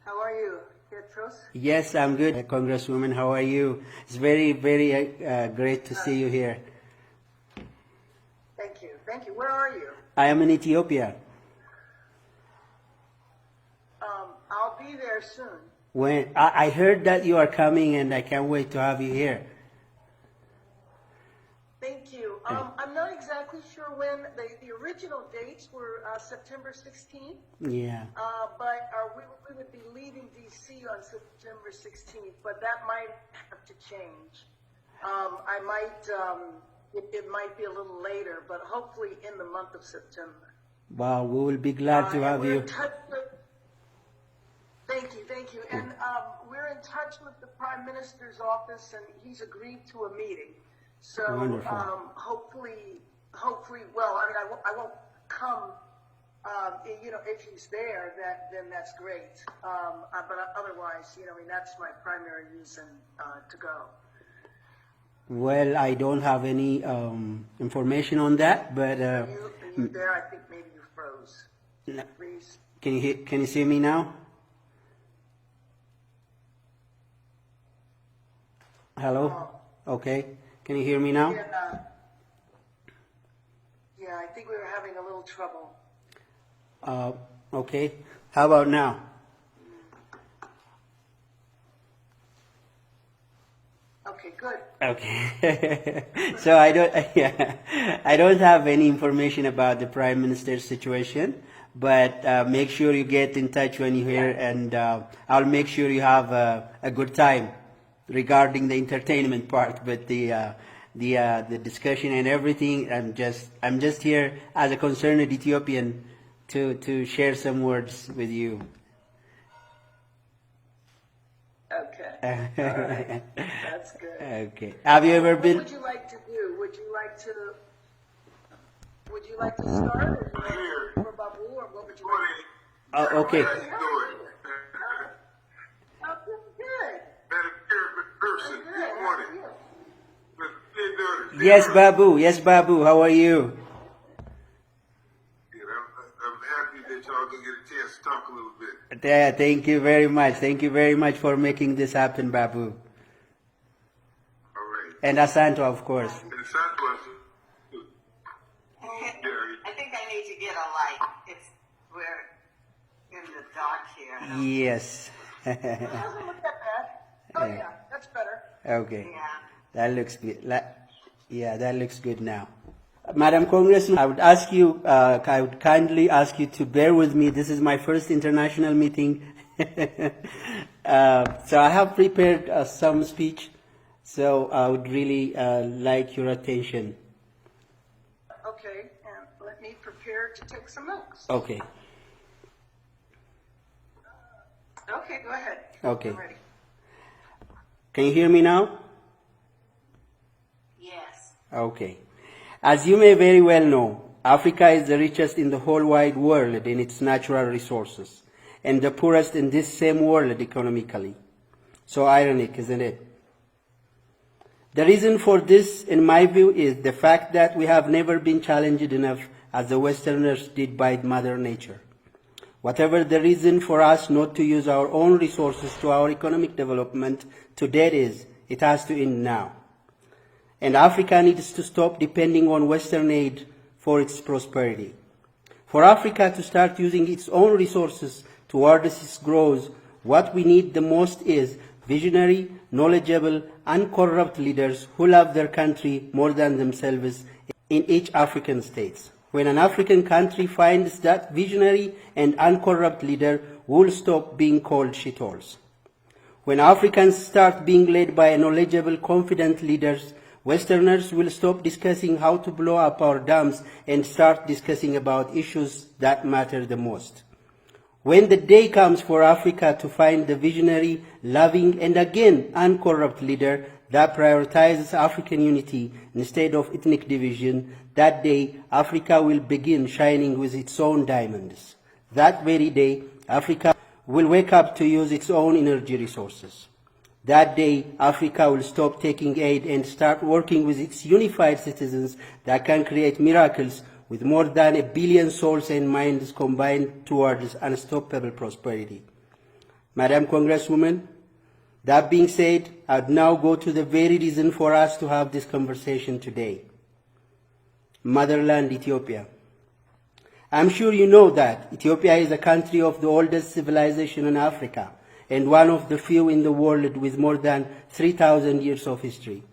How are you, Petros? Yes, I'm good, Congresswoman. How are you? It's very great to see you here. Thank you. Thank you. Where are you? I am in Ethiopia. I'll be there soon. When I heard that you are coming, and I can't wait to have you here. Thank you. I'm not exactly sure when. The original dates were September 16th. Yeah. But we would be leaving D.C. on September 16th, but that might have to change. I might, it might be a little later, but hopefully in the month of September. Wow, we will be glad to have you. Thank you. And we're in touch with the Prime Minister's office, and he's agreed to a meeting. So hopefully, well, I mean, I won't come, if he's there, then that's great. But otherwise, I mean, that's my primary reason to go. Well, I don't have any information on that, but Are you there? I think maybe you froze. No. Freeze. Can you see me now? Hello? Okay. Can you hear me now? Yeah, I think we were having a little trouble. Okay. How about now? Okay, good. Okay. So I don't have any information about the Prime Minister's situation, but make sure you get in touch when you're here, and I'll make sure you have a good time regarding the entertainment part, but the discussion and everything, I'm just here as a concerned Ethiopian to share some words with you. Okay. All right. That's good. Okay. Have you ever been? What would you like to do? Would you like to start, or Babu, or what would you like? Oh, okay. Yes, Babu. Yes, Babu. How are you? I'm happy that y'all can get a chance to talk a little bit. Yeah, thank you very much. Thank you very much for making this happen, Babu. All right. And Asanto, of course. And Asanto, I think I need to get a light. We're in the dark here. Yes. It doesn't look that bad. Oh yeah, that's better. Okay. Yeah. That looks good. Yeah, that looks good now. Madam Congressman, I would kindly ask you to bear with me. This is my first international meeting. So I have prepared some speech. So I would really like your attention. Okay, and let me prepare to take some notes. Okay. Okay, go ahead. Okay. I'm ready. Can you hear me now? Yes. Okay. As you may very well know, Africa is the richest in the whole wide world in its natural resources, and the poorest in this same world economically. So ironic, isn't it? The reason for this, in my view, is the fact that we have never been challenged enough as the Westerners did by Mother Nature. Whatever the reason for us not to use our own resources to our economic development to date is, it has to end now. And Africa needs to stop depending on Western aid for its prosperity. For Africa to start using its own resources towards its growth, what we need the most is visionary, knowledgeable, uncorrupt leaders who love their country more than themselves in each African state. When an African country finds that visionary and uncorrupt leader, we'll stop being called shitholes. When Africans start being led by knowledgeable, confident leaders, Westerners will stop discussing how to blow up our dams and start discussing about issues that matter the most. When the day comes for Africa to find the visionary, loving, and again uncorrupt leader that prioritizes African unity instead of ethnic division, that day Africa will begin shining with its own diamonds. That very day, Africa will wake up to use its own energy resources. That day, Africa will stop taking aid and start working with its unified citizens that can create miracles with more than 1 billion souls and minds combined towards unstoppable prosperity. Madam Congresswoman, that being said, I'd now go to the very reason for us to have this conversation today. Motherland Ethiopia. I'm sure you know that Ethiopia is a country of the oldest civilization in Africa and one of the few in the world with more than 3,000 years of history.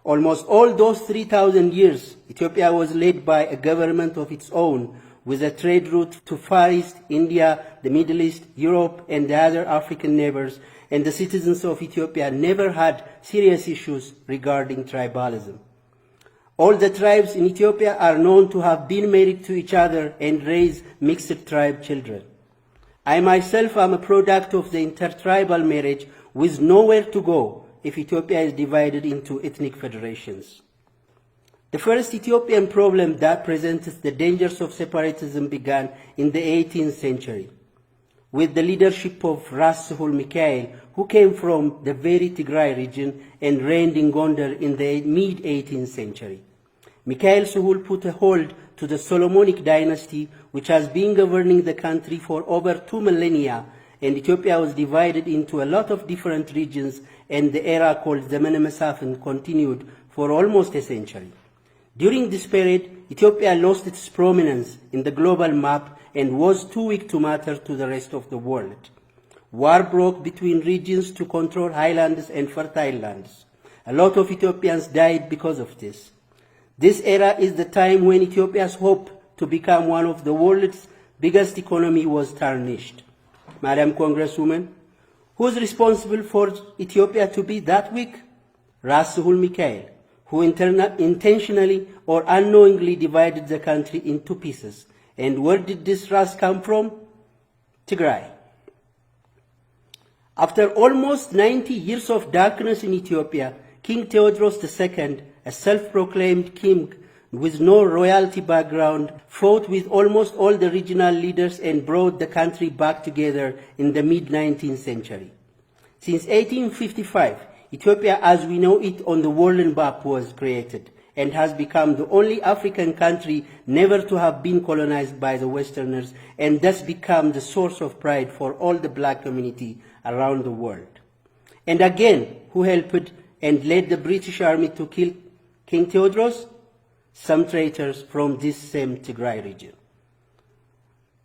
Almost all those 3,000 years, Ethiopia was led by a government of its own with a trade route to Far East, India, the Middle East, Europe, and the other African neighbors, and the citizens of Ethiopia never had serious issues regarding tribalism. All the tribes in Ethiopia are known to have been married to each other and raised mixed tribe children. I myself am a product of the intertribal marriage with nowhere to go if Ethiopia is divided into ethnic federations. The first Ethiopian problem that presents the dangers of separatism began in the 18th century with the leadership of Ras Sahul Mikael, who came from the very Tigray region and reigned in Gondar in the mid-18th century. Mikael Sahul put a hold to the Solomonic dynasty, which has been governing the country for over 2 millennia, and Ethiopia was divided into a lot of different regions, and the era called Zemene Mesafint continued for almost a century. During this period, Ethiopia lost its prominence in the global map and was too weak to matter to the rest of the world. War broke between regions to control highlands and fertile lands. A lot of Ethiopians died because of this. This era is the time when Ethiopia's hope to become one of the world's biggest economy was tarnished. Madam Congresswoman, who is responsible for Ethiopia to be that weak? Ras Sahul Mikael, who intentionally or unknowingly divided the country into pieces. And where did this Ras come from? Tigray. After almost 90 years of darkness in Ethiopia, King Theodros II, a self-proclaimed king with no royalty background, fought with almost all the regional leaders and brought the country back together in the mid-19th century. Since 1855, Ethiopia as we know it on the world map was created and has become the only African country never to have been colonized by the Westerners, and thus become the source of pride for all the black community around the world. And again, who helped and led the British army to kill King Theodros? Some traitors from this same Tigray region.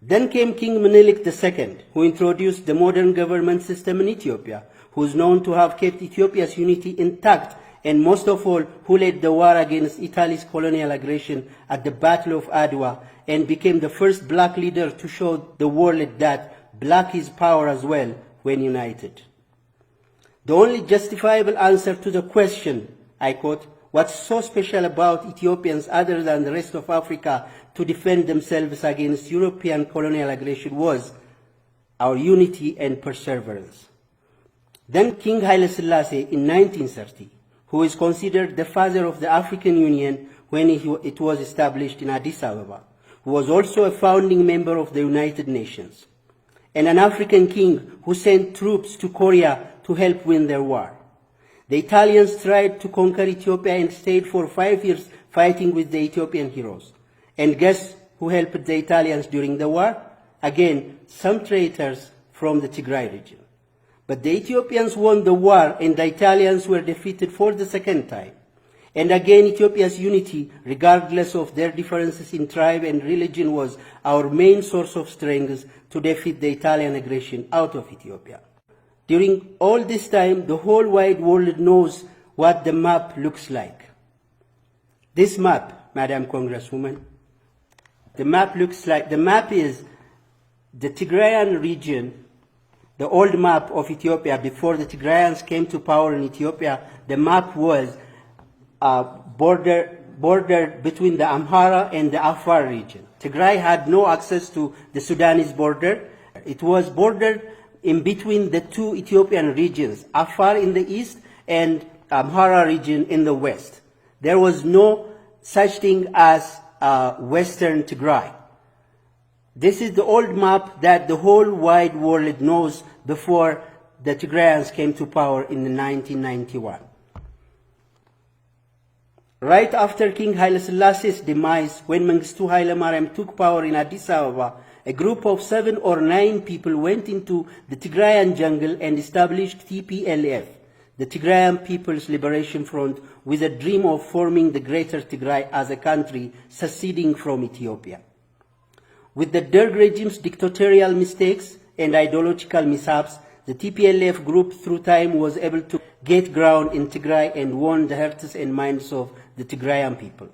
Then came King Menelik II, who introduced the modern government system in Ethiopia, who is known to have kept Ethiopia's unity intact, and most of all, who led the war against Italy's colonial aggression at the Battle of Adwa, and became the first black leader to show the world that black is power as well when united. The only justifiable answer to the question, I quote, what's so special about Ethiopians other than the rest of Africa to defend themselves against European colonial aggression was our unity and perseverance. Then King Haile Selassie in 1930, who is considered the father of the African Union when it was established in Addis Ababa, who was also a founding member of the United Nations, and an African king who sent troops to Korea to help win their war. The Italians tried to conquer Ethiopia and stayed for 5 years fighting with the Ethiopian heroes. And guess who helped the Italians during the war? Again, some traitors from the Tigray region. But the Ethiopians won the war and the Italians were defeated for the second time. And again, Ethiopia's unity, regardless of their differences in tribe and religion, was our main source of strength to defeat the Italian aggression out of Ethiopia. During all this time, the whole wide world knows what the map looks like. This map, Madam Congresswoman, the map is the Tigrayan region, the old map of Ethiopia before the Tigrayans came to power in Ethiopia. The map was bordered between the Amhara and the Afar region. Tigray had no access to the Sudanese border. It was bordered in between the two Ethiopian regions, Afar in the east and Amhara region in the west. There was no such thing as Western Tigray. This is the old map that the whole wide world knows before the Tigrayans came to power in 1991. Right after King Haile Selassie's demise, when Mengistu Haile Mariam took power in Addis Ababa, a group of 7 or 9 people went into the Tigrayan jungle and established TPLF, the Tigrayan People's Liberation Front, with a dream of forming the Greater Tigray as a country seceding from Ethiopia. With the Derg regime's dictatorial mistakes and ideological mishaps, the TPLF group through time was able to get ground in Tigray and won the hearts and minds of the Tigrayan people.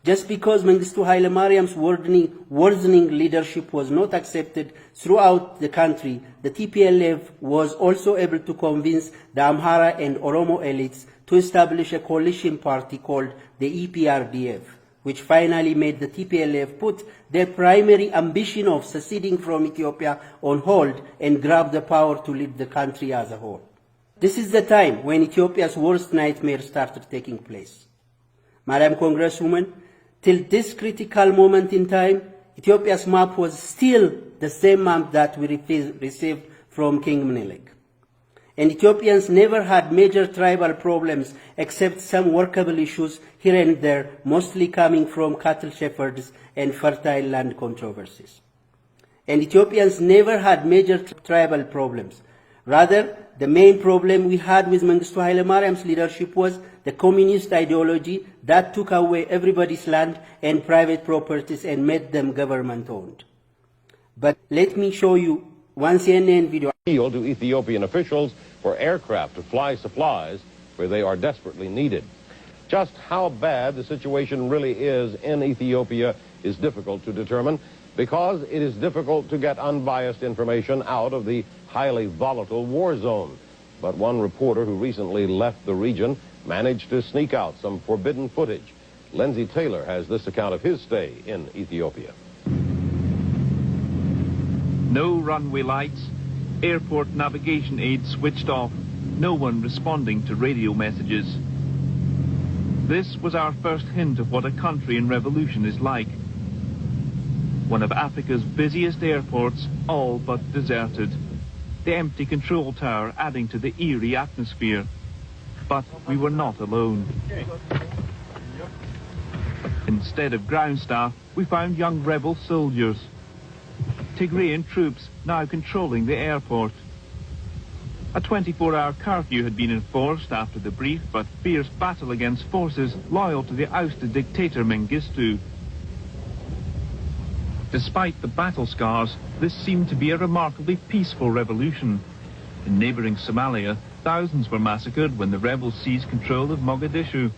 Just because Mengistu Haile Mariam's worsening leadership was not accepted throughout the country, the TPLF was also able to convince the Amhara and Oromo elites to establish a coalition party called the EPRDF, which finally made the TPLF put their primary ambition of seceding from Ethiopia on hold and grab the power to lead the country as a whole. This is the time when Ethiopia's worst nightmare started taking place. Madam Congresswoman, till this critical moment in time, Ethiopia's map was still the same map that we received from King Menelik. And Ethiopians never had major tribal problems except some workable issues here and there, mostly coming from cattle shepherds and fertile land controversies. And Ethiopians never had major tribal problems. Rather, the main problem we had with Mengistu Haile Mariam's leadership was the communist ideology that took away everybody's land and private properties and made them government-owned. But let me show you one CNN video. Appeal to Ethiopian officials for aircraft to fly supplies where they are desperately needed. Just how bad the situation really is in Ethiopia is difficult to determine because it is difficult to get unbiased information out of the highly volatile war zone. But one reporter who recently left the region managed to sneak out some forbidden footage. Lindsay Taylor has this account of his stay in Ethiopia. No runway lights, airport navigation aids switched off, no one responding to radio messages. This was our first hint of what a country in revolution is like. One of Africa's busiest airports, all but deserted. The empty control tower adding to the eerie atmosphere. But we were not alone. Instead of ground staff, we found young rebel soldiers. Tigrayan troops now controlling the airport. A 24-hour curfew had been enforced after the brief but fierce battle against forces loyal to the ousted dictator Mengistu. Despite the battle scars, this seemed to be a remarkably peaceful revolution. In neighbouring Somalia, thousands were massacred when the rebels seized control of Mogadishu.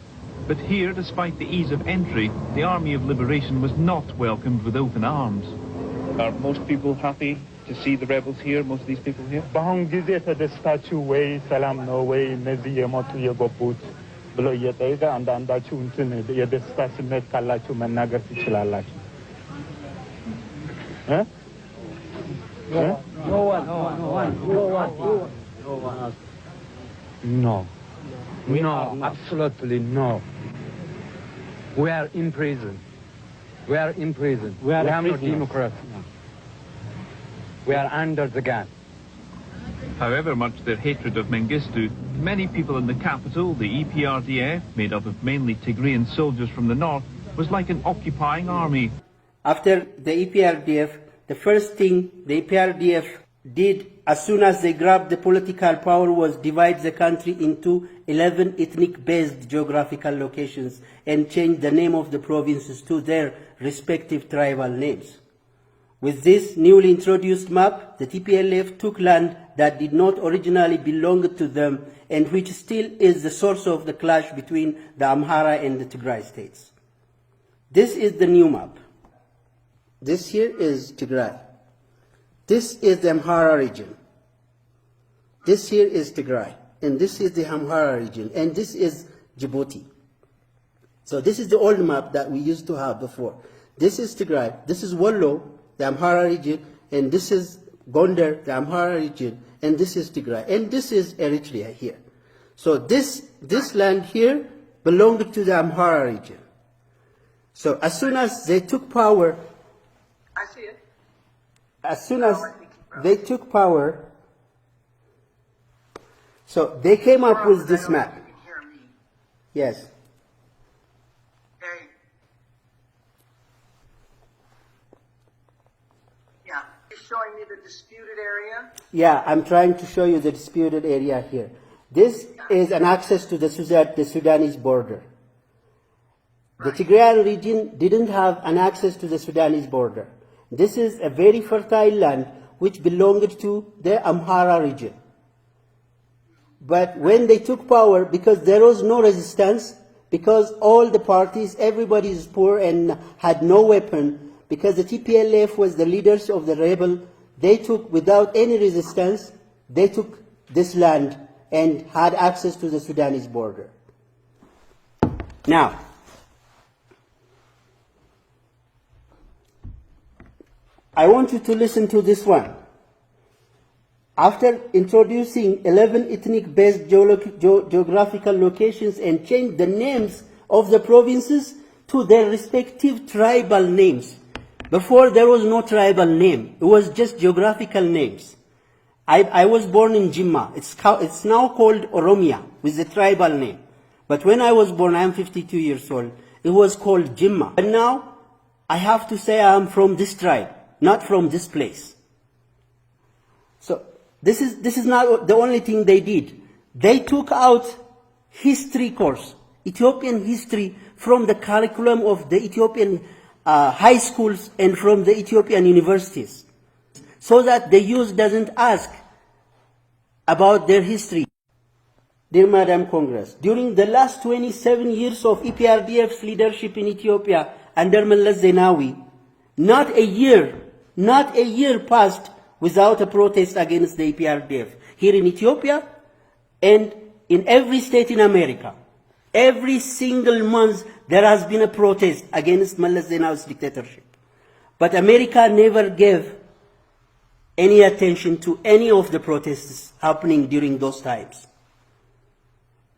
But here, despite the ease of entry, the Army of Liberation was not welcomed with open arms. Are most people happy to see the rebels here, most of these people here? በአሁን ጊዜ ተደስታችሁ ወይ ሰላም ነው ወይ እነዚህ የሞቱ የገቡት ብሎ እየጠየቀ አንዳንዳችሁ እንትን የደስታ ስሜት ካላችሁ መናገር ትችላላችሁ። No, absolutely no. We are in prison. We are in prison. We are not democrats. We are under the gun. However much their hatred of Mengistu, many people in the capital, the EPRDF, made up of mainly Tigrayan soldiers from the north, was like an occupying army. After the EPRDF, the first thing the EPRDF did as soon as they grabbed the political power was divide the country into 11 ethnic-based geographical locations and change the name of the provinces to their respective tribal names. With this newly introduced map, the TPLF took land that did not originally belong to them and which still is the source of the clash between the Amhara and the Tigray states. This is the new map. This here is Tigray. This is the Amhara region. This here is Tigray. And this is the Amhara region. And this is Djibouti. So this is the old map that we used to have before. This is Tigray. This is Wollo, the Amhara region. And this is Gondar, the Amhara region. And this is Tigray. And this is Eritrea here. So this land here belonged to the Amhara region. So as soon as they took power, I see it. as soon as they took power, so they came up with this map. You can hear me. Yes. showing me the disputed area? Yeah, I'm trying to show you the disputed area here. This is an access to the Sudanese border. The Tigrayan region didn't have an access to the Sudanese border. This is a very fertile land which belonged to the Amhara region. But when they took power, because there was no resistance, because all the parties, everybody is poor and had no weapon, because the TPLF was the leaders of the rebel, they took, without any resistance, they took this land and had access to the Sudanese border. Now, I want you to listen to this one. After introducing 11 ethnic-based geographical locations and changed the names of the provinces to their respective tribal names. Before, there was no tribal name. It was just geographical names. I was born in Jimma. It's now called Oromia with the tribal name. But when I was born, I'm 52 years old, it was called Jimma. But now, I have to say I'm from this tribe, not from this place. So, this is not the only thing they did. They took out history course, Ethiopian history, from the curriculum of the Ethiopian high schools and from the Ethiopian universities, so that the youth doesn't ask about their history. Dear Madam Congress, during the last 27 years of EPRDF's leadership in Ethiopia under Meles Zenawi, not a year passed without a protest against the EPRDF. Here in Ethiopia and in every state in America, every single month there has been a protest against Meles Zenawi's dictatorship. But America never gave any attention to any of the protests happening during those times.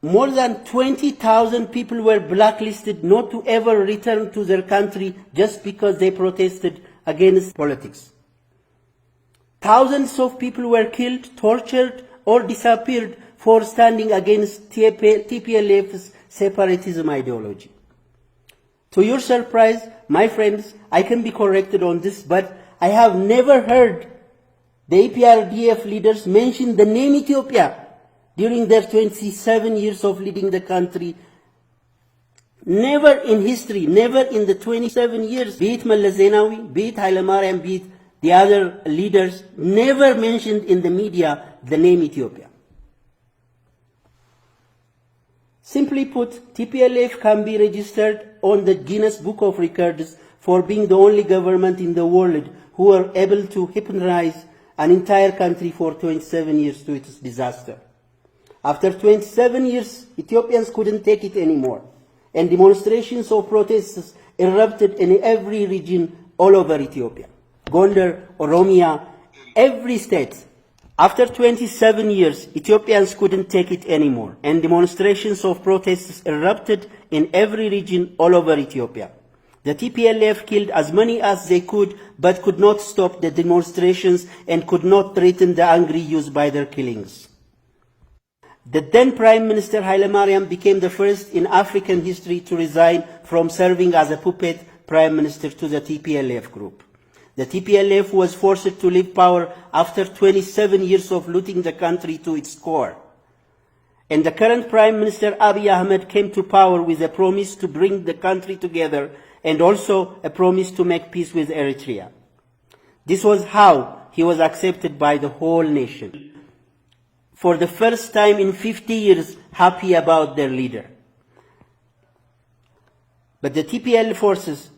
More than 20,000 people were blacklisted not to ever return to their country just because they protested against politics. Thousands of people were killed, tortured, or disappeared for standing against TPLF's separatism ideology. To your surprise, my friends, I can be corrected on this, but I have never heard the EPRDF leaders mention the name Ethiopia during their 27 years of leading the country. Never in history, never in the 27 years, be it Meles Zenawi, be it Haile Mariam, be it the other leaders, never mentioned in the media the name Ethiopia. Simply put, TPLF can be registered on the Guinness Book of Records for being the only government in the world who were able to hypnotize an entire country for 27 years to its disaster. After 27 years, Ethiopians couldn't take it anymore, and demonstrations of protests erupted in every region all over Ethiopia. Gondar, Oromia, every state. After 27 years, Ethiopians couldn't take it anymore, and demonstrations of protests erupted in every region all over Ethiopia. The TPLF killed as many as they could, but could not stop the demonstrations and could not threaten the angry youth by their killings. The then Prime Minister Haile Mariam became the first in African history to resign from serving as a puppet Prime Minister to the TPLF group. The TPLF was forced to leave power after 27 years of looting the country to its core. And the current Prime Minister Abiy Ahmed came to power with a promise to bring the country together and also a promise to make peace with Eritrea. This was how he was accepted by the whole nation. For the first time in 50 years, happy about their leader. But the TPLF forces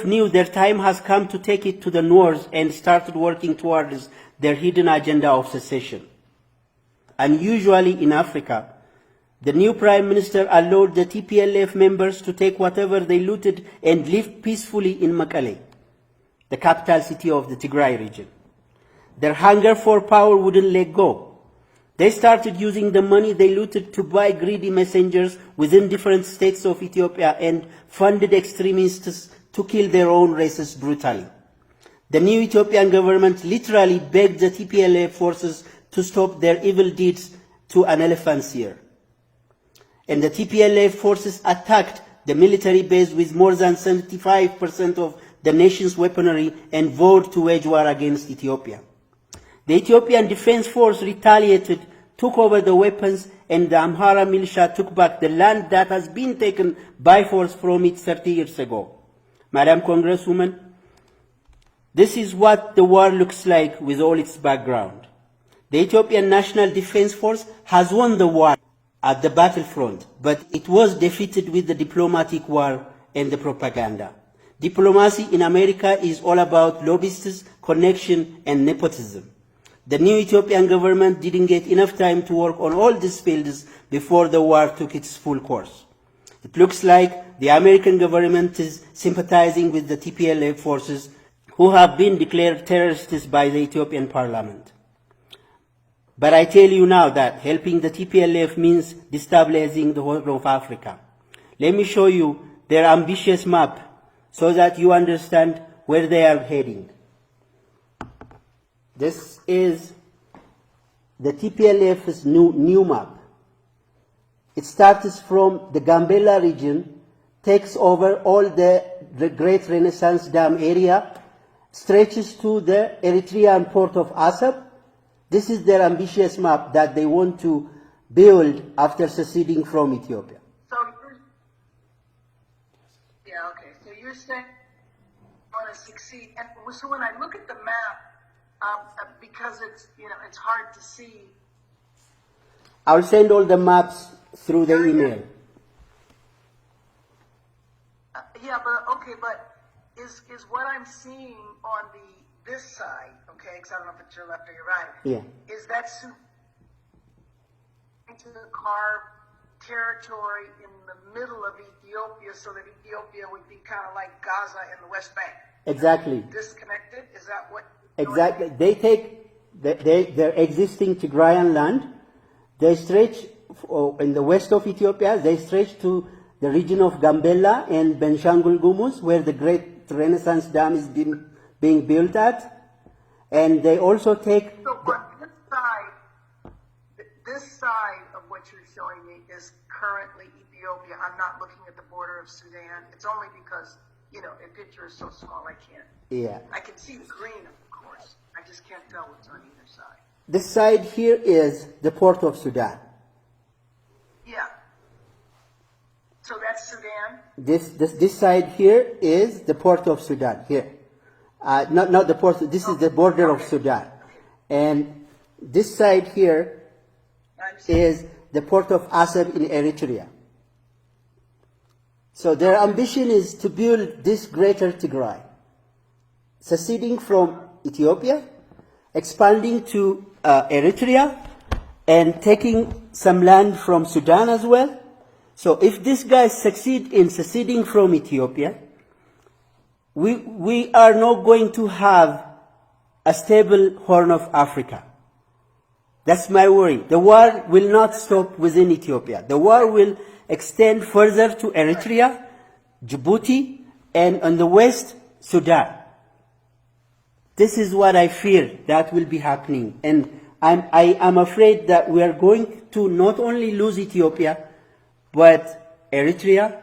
knew their time has come to take it to the north and started working towards their hidden agenda of secession. Unusually in Africa, the new Prime Minister allowed the TPLF members to take whatever they looted and live peacefully in Mekelle, the capital city of the Tigray region. Their hunger for power wouldn't let go. They started using the money they looted to buy greedy messengers within different states of Ethiopia and funded extremists to kill their own races brutally. The new Ethiopian government literally begged the TPLF forces to stop their evil deeds to an elephant's ear. And the TPLF forces attacked the military base with more than 75% of the nation's weaponry and vowed to wage war against Ethiopia. The Ethiopian Defense Force retaliated, took over the weapons, and the Amhara militia took back the land that has been taken by force from it 30 years ago. Madam Congresswoman, this is what the war looks like with all its background. The Ethiopian National Defense Force has won the war at the battlefront, but it was defeated with the diplomatic war and the propaganda. Diplomacy in America is all about lobbyists, connection, and nepotism. The new Ethiopian government didn't get enough time to work on all these fields before the war took its full course. It looks like the American government is sympathizing with the TPLF forces who have been declared terrorists by the Ethiopian parliament. But I tell you now that helping the TPLF means destabilizing the whole of Africa. Let me show you their ambitious map so that you understand where they are heading. This is the TPLF's new map. It starts from the Gambela region, takes over all the Great Renaissance Dam area, stretches to the Eritrean port of Assab. This is their ambitious map that they want to build after seceding from Ethiopia. So you're saying you want to succeed. And so when I look at the map, because it's hard to see. I'll send all the maps through the email. But is what I'm seeing on this side, okay? Because I don't know if it's your left or your right. Yeah. Is that to carve territory in the middle of Ethiopia so that Ethiopia would be kind of like Gaza in the West Bank? Exactly. Disconnected? Is that what? Exactly. They take their existing Tigrayan land, they stretch in the west of Ethiopia, they stretch to the region of Gambela and Benshangul Gumuz, where the Great Renaissance Dam is being built at. And they also take... So on this side of what you're showing me is currently Ethiopia. I'm not looking at the border of Sudan. It's only because, the picture is so small I can't. Yeah. I can see the green, of course. I just can't tell what's on either side. This side here is the port of Sudan. Yeah. So that's Sudan? This side here is the port of Sudan, here. Not the port, this is the border of Sudan. And this side here is the port of Assab in Eritrea. So their ambition is to build this greater Tigray, seceding from Ethiopia, expanding to Eritrea, and taking some land from Sudan as well. So if these guys succeed in seceding from Ethiopia, we are not going to have a stable Horn of Africa. That's my worry. The war will not stop within Ethiopia. The war will extend further to Eritrea, Djibouti, and on the west, Sudan. This is what I fear that will be happening. And I am afraid that we are going to not only lose Ethiopia, but Eritrea,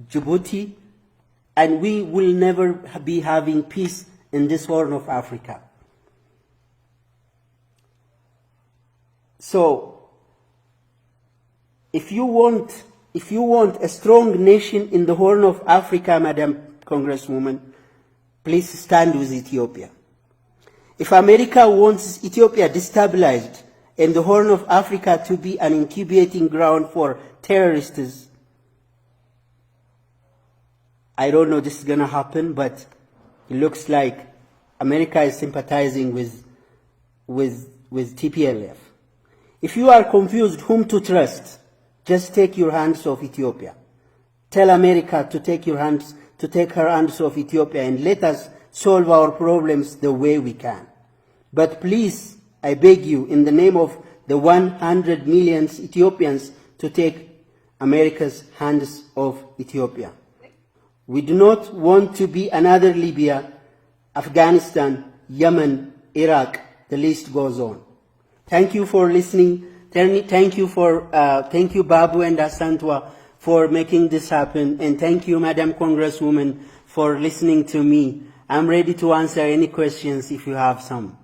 Djibouti, and we will never be having peace in this Horn of Africa. So, if you want a strong nation in the Horn of Africa, Madam Congresswoman, please stand with Ethiopia. If America wants Ethiopia destabilized and the Horn of Africa to be an incubating ground for terrorists, I don't know this is going to happen, but it looks like America is sympathizing with TPLF. If you are confused whom to trust, just take your hands off Ethiopia. Tell America to take her hands off Ethiopia and let us solve our problems the way we can. But please, I beg you, in the name of the 100 million Ethiopians, to take America's hands off Ethiopia. We do not want to be another Libya, Afghanistan, Yemen, Iraq, the list goes on. Thank you for listening. Thank you Babu and Asantwa for making this happen. And thank you, Madam Congresswoman, for listening to me. I'm ready to answer any questions if you have some.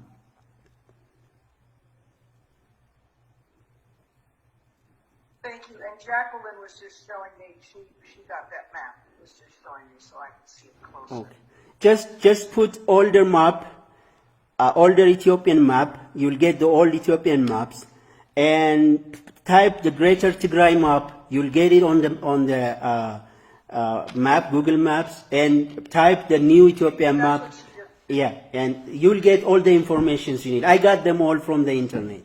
Thank you. And Jacqueline was just showing me, she got that map. It was just showing me so I can see it closer. Okay. Just put older map, older Ethiopian map. You'll get the old Ethiopian maps, and type the Greater Tigray map. You'll get it on the map, Google Maps, and type the new Ethiopian map. Yeah, and you'll get all the information you need. I got them all from the internet.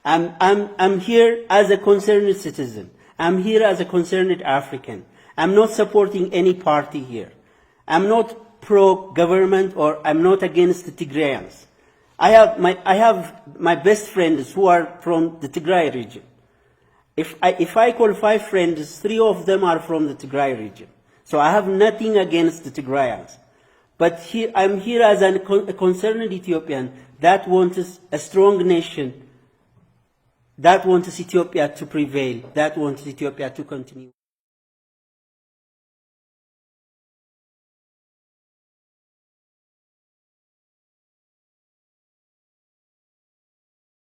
I'm here as a concerned citizen. I'm here as a concerned African. I'm not supporting any party here. I'm not pro-government or I'm not against the Tigrayans. I have my best friends who are from the Tigray region. If I call 5 friends, 3 of them are from the Tigray region. So I have nothing against the Tigrayans. But I'm here as a concerned Ethiopian that wants a strong nation, that wants Ethiopia to prevail, that wants Ethiopia to continue.